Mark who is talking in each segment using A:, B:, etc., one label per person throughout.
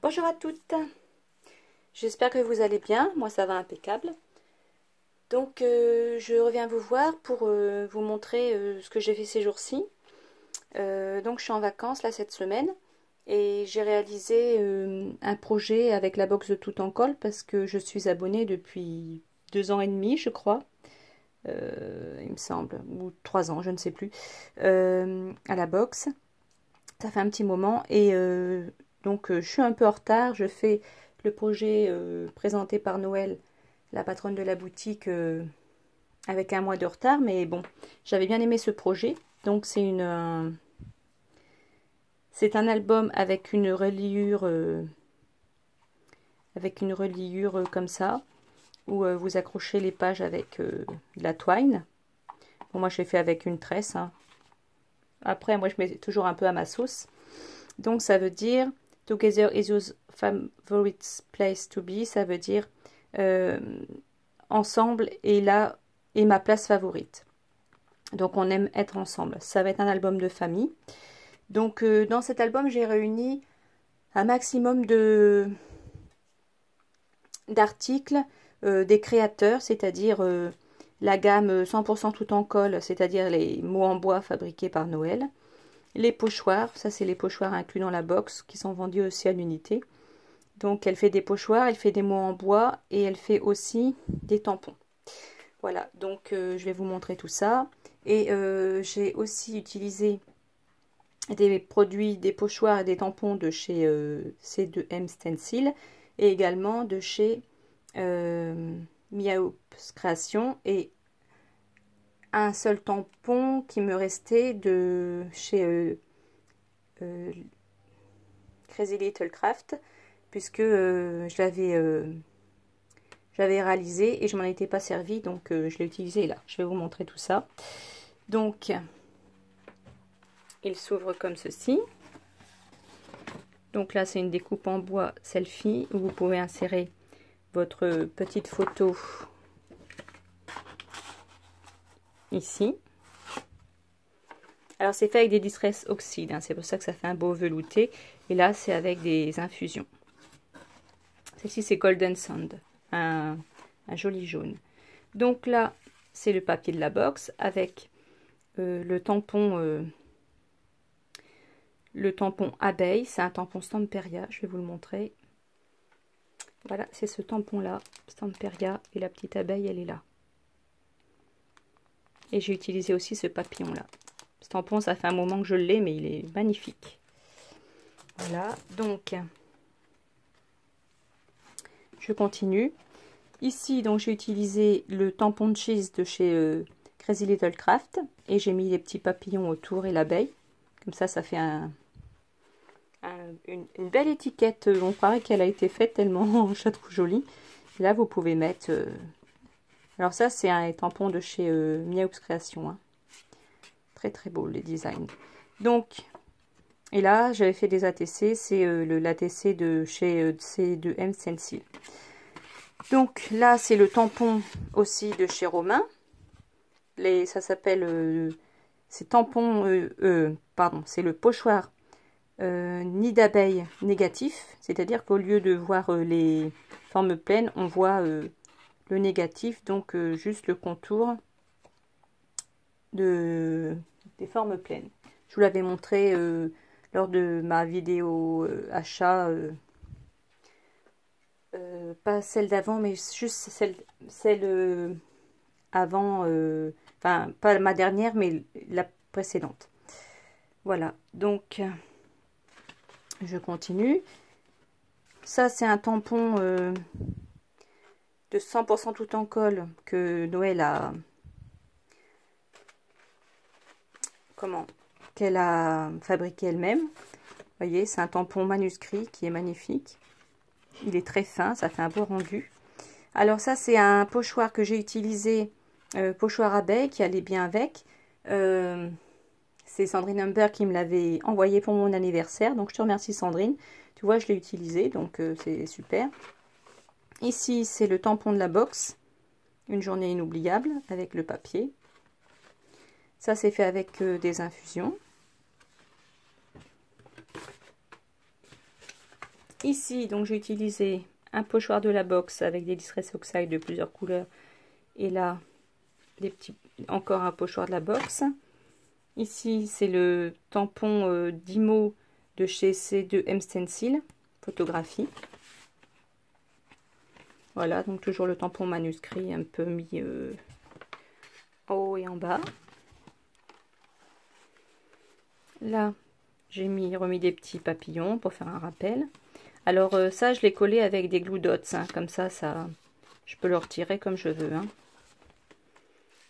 A: Bonjour à toutes, j'espère que vous allez bien, moi ça va impeccable. Donc je reviens vous voir pour vous montrer ce que j'ai fait ces jours-ci. Donc je suis en vacances là cette semaine et j'ai réalisé un projet avec la box de Toutankol parce que je suis abonnée depuis 2 ans et demi je crois, il me semble, ou 3 ans, je ne sais plus, à la box. Ça fait un petit moment et donc je suis un peu en retard. Je fais le projet présenté par Noël, la patronne de la boutique, avec un mois de retard. Mais bon, j'avais bien aimé ce projet. Donc c'est un album avec une reliure, comme ça, où vous accrochez les pages avec de la twine. Bon, moi je l'ai fait avec une tresse, hein. Après, moi je mets toujours un peu à ma sauce. Donc ça veut dire Together is your favorite place to be. Ça veut dire ensemble est là est ma place favorite. Donc on aime être ensemble. Ça va être un album de famille. Donc dans cet album, j'ai réuni un maximum d'articles des créateurs, c'est-à-dire la gamme 100% tout en colle, c'est-à-dire les mots en bois fabriqués par Noël. Les pochoirs, ça c'est les pochoirs inclus dans la box qui sont vendus aussi à l'unité. Donc elle fait des pochoirs, elle fait des mots en bois et elle fait aussi des tampons. Voilà, donc je vais vous montrer tout ça. Et j'ai aussi utilisé des produits, des pochoirs et des tampons de chez C2M Stencil et également de chez Miaops Création et un seul tampon qui me restait de chez Crazy Little Craft, puisque je l'avais réalisé et je m'en étais pas servi, donc je l'ai utilisé là. Je vais vous montrer tout ça. Donc il s'ouvre comme ceci. Donc là c'est une découpe en bois selfie où vous pouvez insérer votre petite photo ici. Alors c'est fait avec des Distress Oxide, hein, c'est pour ça que ça fait un beau velouté. Et là c'est avec des infusions. Celle-ci c'est Golden Sand, un joli jaune. Donc là c'est le papier de la box avec le tampon abeille. C'est un tampon Stamperia, je vais vous le montrer. Voilà, c'est ce tampon là, Stamperia, et la petite abeille elle est là. Et j'ai utilisé aussi ce papillon là. Ce tampon, ça fait un moment que je l'ai, mais il est magnifique. Voilà, donc je continue. Ici, donc j'ai utilisé le tampon de cheese de chez Crazy Little Craft et j'ai mis les petits papillons autour et l'abeille. Comme ça, ça fait une belle étiquette. On croirait qu'elle a été faite tellement je la trouve jolie. Et là, vous pouvez mettre. Alors ça, c'est un tampon de chez Miaops Création, hein. Très très beau les designs. Donc, et là j'avais fait des ATC, c'est l'ATC de chez C2M Stencil. Donc là c'est le tampon aussi de chez Romain. Ça s'appelle, c'est tampon, pardon, c'est le pochoir nid d'abeille négatif. C'est-à-dire qu'au lieu de voir les formes pleines, on voit le négatif, donc juste le contour des formes pleines. Je vous l'avais montré lors de ma vidéo achat, pas celle d'avant, mais juste celle avant, enfin pas ma dernière, mais la précédente. Voilà, donc je continue. Ça, c'est un tampon de 100% tout en colle que Noël a... qu'elle a fabriqué elle-même. Vous voyez, c'est un tampon manuscrit qui est magnifique. Il est très fin, ça fait un beau rendu. Alors ça, c'est un pochoir que j'ai utilisé, pochoir abeille, qui allait bien avec. C'est Sandrine Humbert qui me l'avait envoyé pour mon anniversaire. Donc je te remercie Sandrine. Tu vois, je l'ai utilisé, donc c'est super. Ici, c'est le tampon de la box. Une journée inoubliable avec le papier. Ça, c'est fait avec des infusions. Ici, donc j'ai utilisé un pochoir de la box avec des Distress Oxide de plusieurs couleurs. Et là, encore un pochoir de la box. Ici, c'est le tampon Dymo de chez C2M Stencil, photographie. Voilà, donc toujours le tampon manuscrit un peu mis en haut et en bas. Là, j'ai remis des petits papillons pour faire un rappel. Alors ça, je l'ai collé avec des glue dots, hein, comme ça, je peux le retirer comme je veux. Hein.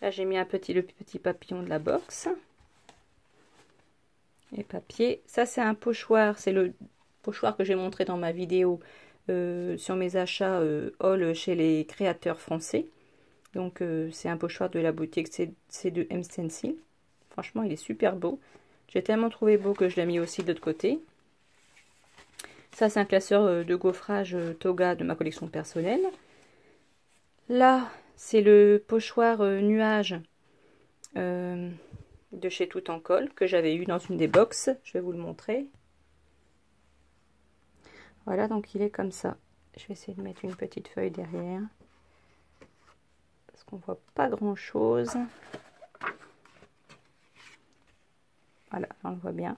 A: Là, j'ai mis le petit papillon de la box. Et papier. Ça, c'est un pochoir. C'est le pochoir que j'ai montré dans ma vidéo sur mes achats haul chez les créateurs français. Donc, c'est un pochoir de la boutique C2M Stencil. Franchement, il est super beau. J'ai tellement trouvé beau que je l'ai mis aussi de l'autre côté. Ça, c'est un classeur de gaufrage Toga de ma collection personnelle. Là, c'est le pochoir nuage de chez Tout en Colle que j'avais eu dans une des box. Je vais vous le montrer. Voilà, donc il est comme ça. Je vais essayer de mettre une petite feuille derrière parce qu'on voit pas grand chose. Voilà, on le voit bien.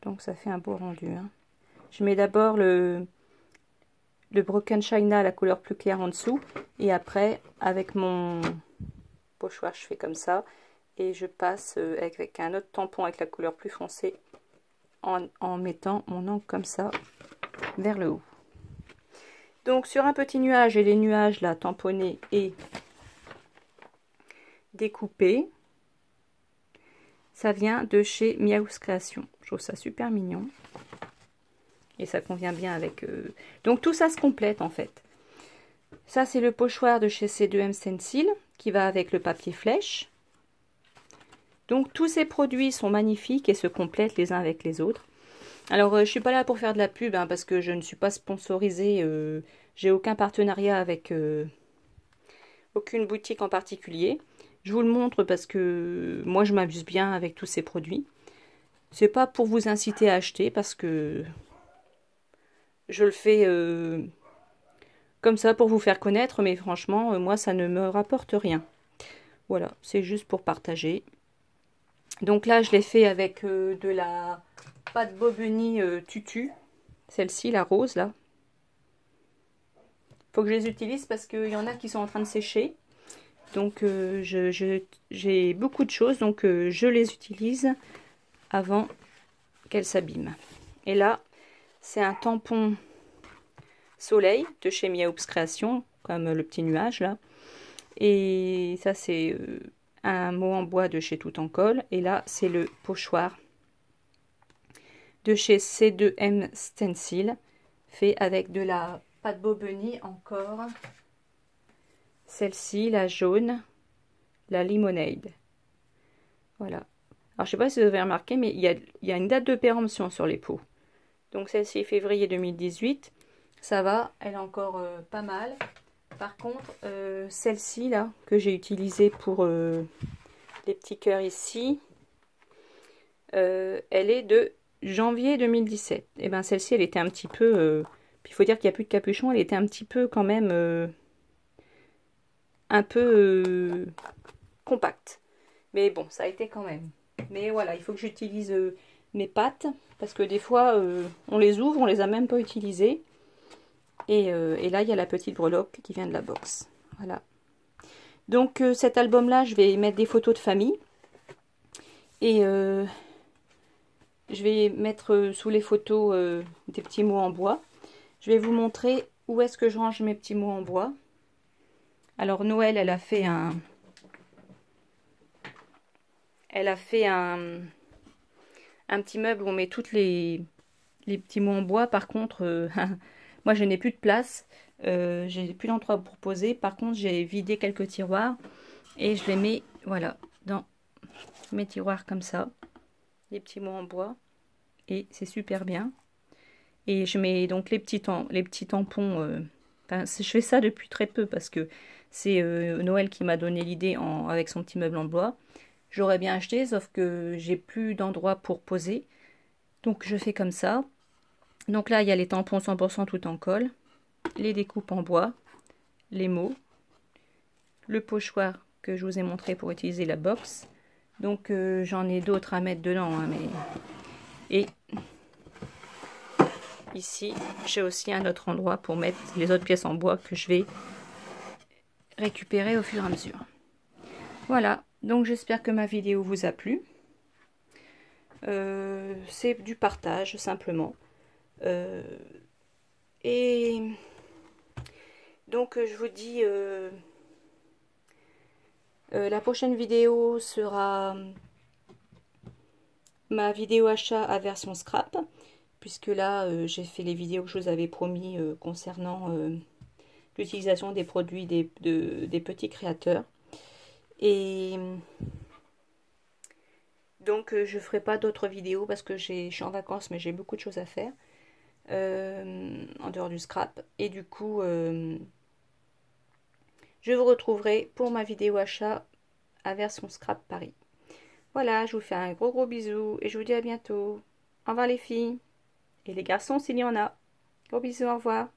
A: Donc ça fait un beau rendu. Hein. Je mets d'abord le Broken China, la couleur plus claire en dessous, et après avec mon pochoir je fais comme ça. Et je passe avec un autre tampon avec la couleur plus foncée en mettant mon encre comme ça vers le haut. Donc sur un petit nuage, et les nuages là tamponnés et découpés, ça vient de chez Miaouz Création. Je trouve ça super mignon. Et ça convient bien avec... Donc tout ça se complète en fait. Ça c'est le pochoir de chez C2M Stencil qui va avec le papier flèche. Donc tous ces produits sont magnifiques et se complètent les uns avec les autres. Alors je suis pas là pour faire de la pub hein, parce que je ne suis pas sponsorisée. J'ai aucun partenariat avec aucune boutique en particulier. Je vous le montre parce que moi je m'amuse bien avec tous ces produits. C'est pas pour vous inciter à acheter parce que je le fais comme ça pour vous faire connaître. Mais franchement moi ça ne me rapporte rien. Voilà, c'est juste pour partager. Donc là, je l'ai fait avec de la pâte Bobeni Tutu. Celle-ci, la rose, là. Faut que je les utilise parce qu'il y en a qui sont en train de sécher. Donc, j'ai beaucoup de choses. Donc, je les utilise avant qu'elles s'abîment. Et là, c'est un tampon soleil de chez Miaouz Création, comme le petit nuage, là. Et ça, c'est... un mot en bois de chez Tout en Colle. Et là, c'est le pochoir de chez C2M Stencil, fait avec de la pâte Bobeni encore. Celle-ci, la jaune, la limonade. Voilà. Alors, je sais pas si vous avez remarqué, mais il y a une date de péremption sur les pots. Donc, celle-ci, février 2018. Ça va, elle est encore pas mal. Par contre, celle-ci, là, que j'ai utilisée pour les petits cœurs ici, elle est de janvier 2017. Et bien, celle-ci, elle était un petit peu... puis, il faut dire qu'il n'y a plus de capuchon. Elle était un petit peu, quand même, un peu compacte. Mais bon, ça a été quand même. Mais voilà, il faut que j'utilise mes pâtes. Parce que des fois, on les ouvre, on les a même pas utilisées. Et là, il y a la petite breloque qui vient de la box. Voilà. Donc, cet album-là, je vais mettre des photos de famille. Et je vais mettre sous les photos des petits mots en bois. Je vais vous montrer où est-ce que je range mes petits mots en bois. Alors, Noël, elle a fait un petit meuble où on met toutes les petits mots en bois. Par contre... moi, je n'ai plus de place, j'ai plus d'endroit pour poser. Par contre, j'ai vidé quelques tiroirs et je les mets, voilà, dans mes tiroirs comme ça. Les petits mots en bois et c'est super bien. Et je mets donc les petits tampons. Je fais ça depuis très peu parce que c'est Noël qui m'a donné l'idée avec son petit meuble en bois. J'aurais bien acheté, sauf que j'ai plus d'endroit pour poser. Donc, je fais comme ça. Donc là, il y a les tampons 100% tout en colle, les découpes en bois, les mots, le pochoir que je vous ai montré pour utiliser la box. Donc j'en ai d'autres à mettre dedans, hein, mais... Et ici, j'ai aussi un autre endroit pour mettre les autres pièces en bois que je vais récupérer au fur et à mesure. Voilà, donc j'espère que ma vidéo vous a plu. C'est du partage simplement. Et donc je vous dis, la prochaine vidéo sera ma vidéo achat à version scrap, puisque là j'ai fait les vidéos que je vous avais promis concernant l'utilisation des produits des petits créateurs. Et donc je ferai pas d'autres vidéos parce que je suis en vacances, mais j'ai beaucoup de choses à faire en dehors du scrap. Et du coup je vous retrouverai pour ma vidéo achat à version scrap Paris. Voilà, je vous fais un gros bisou et je vous dis à bientôt. Au revoir les filles et les garçons s'il y en a. Gros bisous, au revoir.